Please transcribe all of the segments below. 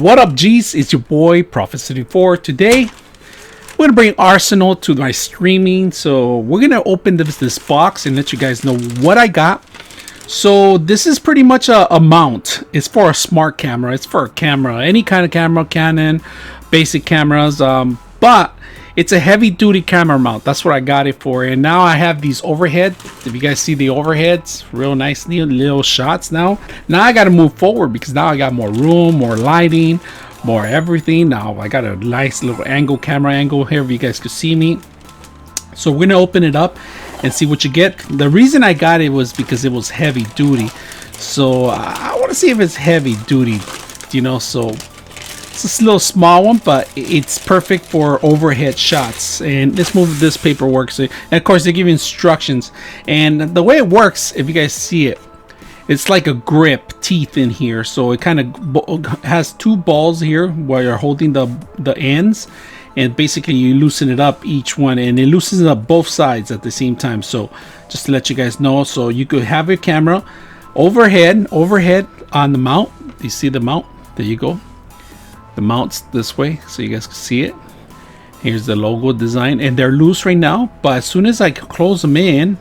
What up, G's? It's your boy Prophet74. Today we're gonna bring Arsenal to my streaming. So we're gonna open this box and let you guys know what I got. So this is pretty much a mount. It's for a smart camera. It's for a camera, any kind of camera, Canon, basic cameras. But it's a heavy duty camera mount. That's what I got it for. And now I have these overhead. If you guys see the overheads, real nice little shots now. Now I got to move forward because now I got more room, more lighting, more everything. Now I got a nice little camera angle here if you guys could see me. So we're gonna open it up and see what you get. The reason I got it was because it was heavy duty. So I want to see if it's heavy duty, you know. So it's this little small one, but it's perfect for overhead shots. And let's move this paperwork. So, and of course, they give you instructions. And the way it works, if you guys see it, it's like a grip teeth in here. So it kind of has two balls here where you're holding the ends. And basically you loosen it up each one, and it loosens up both sides at the same time. So just to let you guys know, so you could have your camera overhead on the mount. You see the mount? There you go. The mounts this way so you guys can see it. Here's the logo design, and they're loose right now, but as soon as I close them in,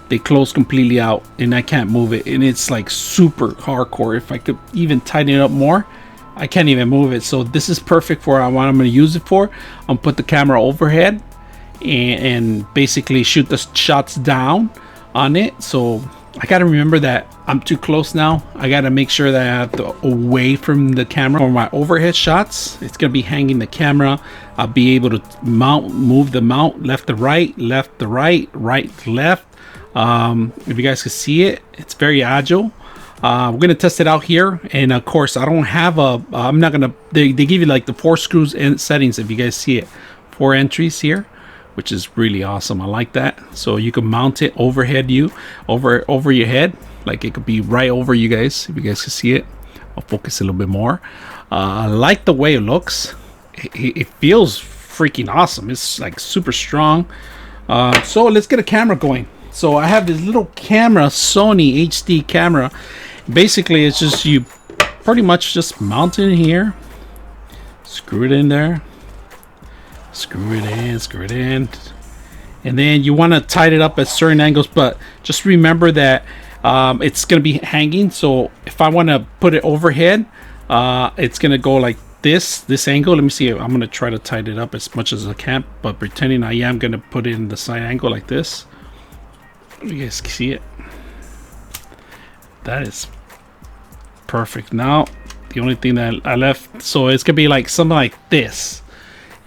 they close completely out and I can't move it. And it's like super hardcore. If I could even tighten it up more, I can't even move it. So this is perfect for what I'm going to use it for. I'm put the camera overhead and basically shoot the shots down on it. So I got to remember that I'm too close now. I got to make sure that I have to away from the camera for my overhead shots. It's going to be hanging the camera. I'll be able to move the mount left to right, left to right, right to left. If you guys can see it, it's very agile. We're gonna test it out here, and of course I don't have I'm not gonna, they give you like the 4 screws and settings. If you guys see it, 4 entries here, which is really awesome. I like that. So you can mount it overhead, over your head, like it could be right over you guys. If you guys can see it, I'll focus a little bit more. I like the way it looks. It feels freaking awesome. It's like super strong. So let's get a camera going. So I have this little camera, Sony HD camera. Basically it's just, you pretty much just mount it in here, screw it in there, screw it in, and then you want to tighten it up at certain angles, but just remember that it's going to be hanging. So if I want to put it overhead, it's going to go like this angle. Let me see. I'm going to try to tighten it up as much as I can, but pretending I am going to put it in the side angle like this. You guys see it? That is perfect. Now the only thing that I left, so it's gonna be like something like this,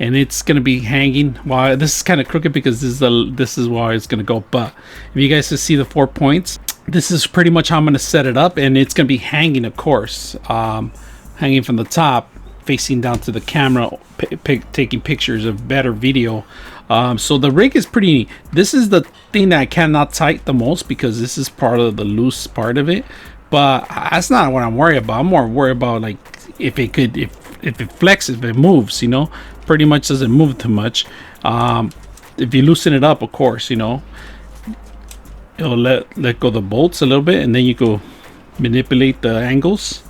and it's gonna be hanging. While this is kind of crooked because this is why it's gonna go. But if you guys can see the 4 points, this is pretty much how I'm gonna set it up, and it's gonna be hanging, of course, hanging from the top, facing down to the camera, taking pictures of better video. So the rig is pretty neat. This is the thing that I cannot tighten the most because this is part of the loose part of it, but that's not what I'm worried about. I'm more worried about like if it flexes, if it moves, you know. Pretty much doesn't move too much. If you loosen it up, of course, you know, it'll let go the bolts a little bit, and then you go manipulate the angles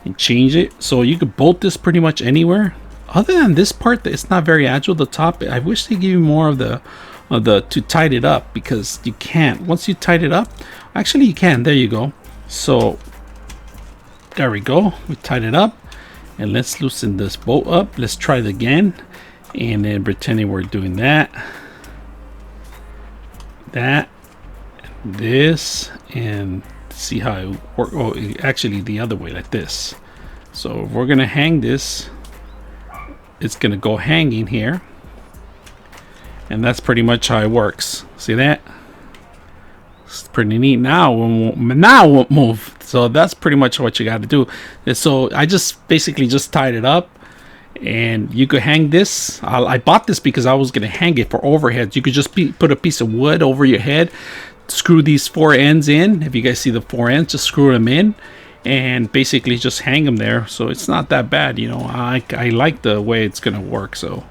and change it. So you could bolt this pretty much anywhere. Other than this part, it's not very agile. The top, I wish they give you more of the to tighten it up, because you can't. Once you tighten it up, actually you can. There you go. So there we go. We tighten it up, and let's loosen this bolt up. Let's try it again, and then pretending we're doing this, and see how it works. Oh, actually the other way, like this. So if we're gonna hang this, it's gonna go hanging here, and that's pretty much how it works. See that? It's pretty neat. Now it won't move. So that's pretty much what you got to do. So I just basically just tied it up, and you could hang this. I bought this because I was gonna hang it for overheads. You could just put a piece of wood over your head, screw these 4 ends in. If you guys see the 4 ends, just screw them in, and basically just hang them there. So it's not that bad, you know. I like the way it's gonna work. So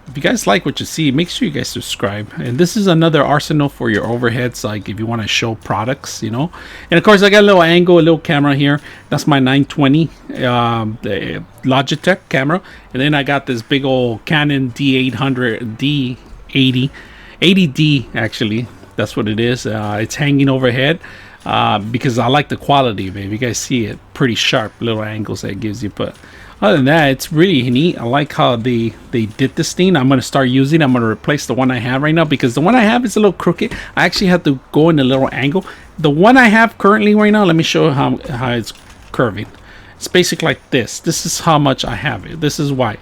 if you guys like what you see, make sure you guys subscribe. And this is another arsenal for your overheads, like if you want to show products, you know. And of course, I got a little angle, a little camera here. That's my 920 the Logitech camera. And then I got this big old Canon D800 D80 80D actually. That's what it is. It's hanging overhead because I like the quality of it. You guys see it, pretty sharp little angles that it gives you. But other than that, it's really neat. I like how they did this thing. I'm going to start using it. I'm going to replace the one I have right now because the one I have is a little crooked. I actually have to go in a little angle. The one I have currently right now, let me show you how it's curving. It's basically like this. This is how much I have it. This is why.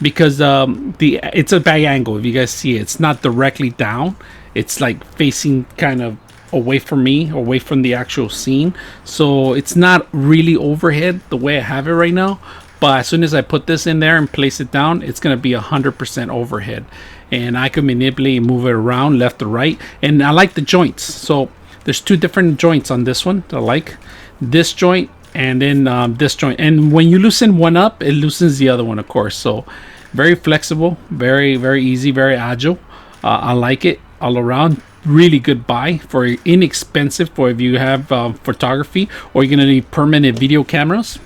Because it's a bad angle. If you guys see it, it's not directly down. It's like facing kind of away from me, away from the actual scene. So it's not really overhead the way I have it right now. But as soon as I put this in there and place it down, it's going to be 100% overhead. And I can manipulate and move it around left to right. And I like the joints. So there's two different joints on this one that I like. This joint and then this joint. And when you loosen one up, it loosens the other one, of course. So very flexible, very, very easy, very agile. I like it all around. Really good buy for inexpensive for if you have photography or you're going to need permanent video cameras.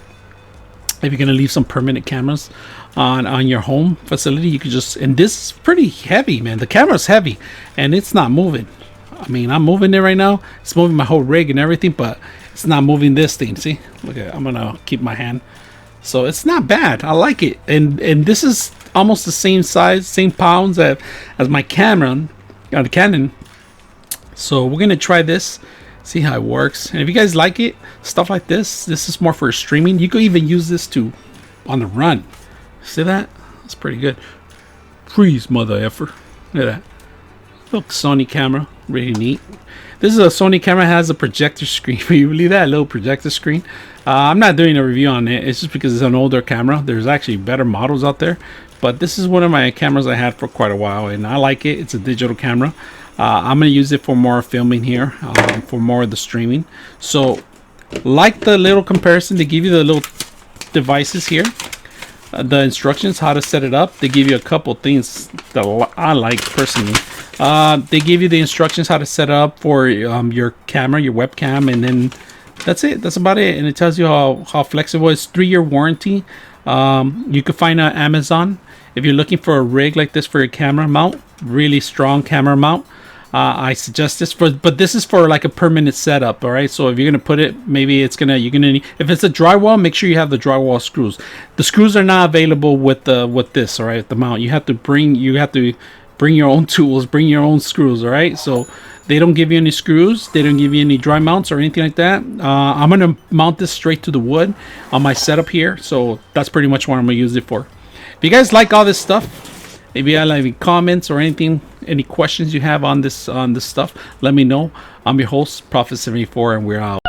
If you're going to leave some permanent cameras on your home facility, you could just, and this is pretty heavy, man. The camera's heavy and it's not moving. I mean, I'm moving it right now. It's moving my whole rig and everything, but it's not moving this thing. See, look at, I'm going to keep my hand. So it's not bad. I like it. And this is almost the same size, same pounds as my camera on the Canon. So we're going to try this. See how it works. And if you guys like it, stuff like this is more for streaming. You could even use this on the run. See that? That's pretty good. Freeze, mother effer. Look at that. Look, Sony camera, really neat. This is a Sony camera, has a projector screen. Can you believe that? A little projector screen. I'm not doing a review on it. It's just because it's an older camera. There's actually better models out there. But this is one of my cameras I had for quite a while, and I like it. It's a digital camera. I'm going to use it for more filming here, for more of the streaming. So, like the little comparison, they give you the little devices here. The instructions, how to set it up. They give you a couple things that I like personally. They give you the instructions how to set up for your camera, your webcam, and then that's it. That's about it. And it tells you how flexible. It's 3-year warranty. You can find on Amazon if you're looking for a rig like this for your camera mount. Really strong camera mount. I suggest this but this is for like a permanent setup. All right, so if you're gonna put it, maybe you're gonna need, if it's a drywall, make sure you have the drywall screws. The screws are not available with this. All right, the mount, you have to bring your own tools, bring your own screws. All right, so they don't give you any screws, they don't give you any dry mounts or anything like that. I'm gonna mount this straight to the wood on my setup here, so that's pretty much what I'm gonna use it for. If you guys like all this stuff, if you have any comments or anything, any questions you have on this stuff, let me know. I'm your host, Prophet74, and we're out.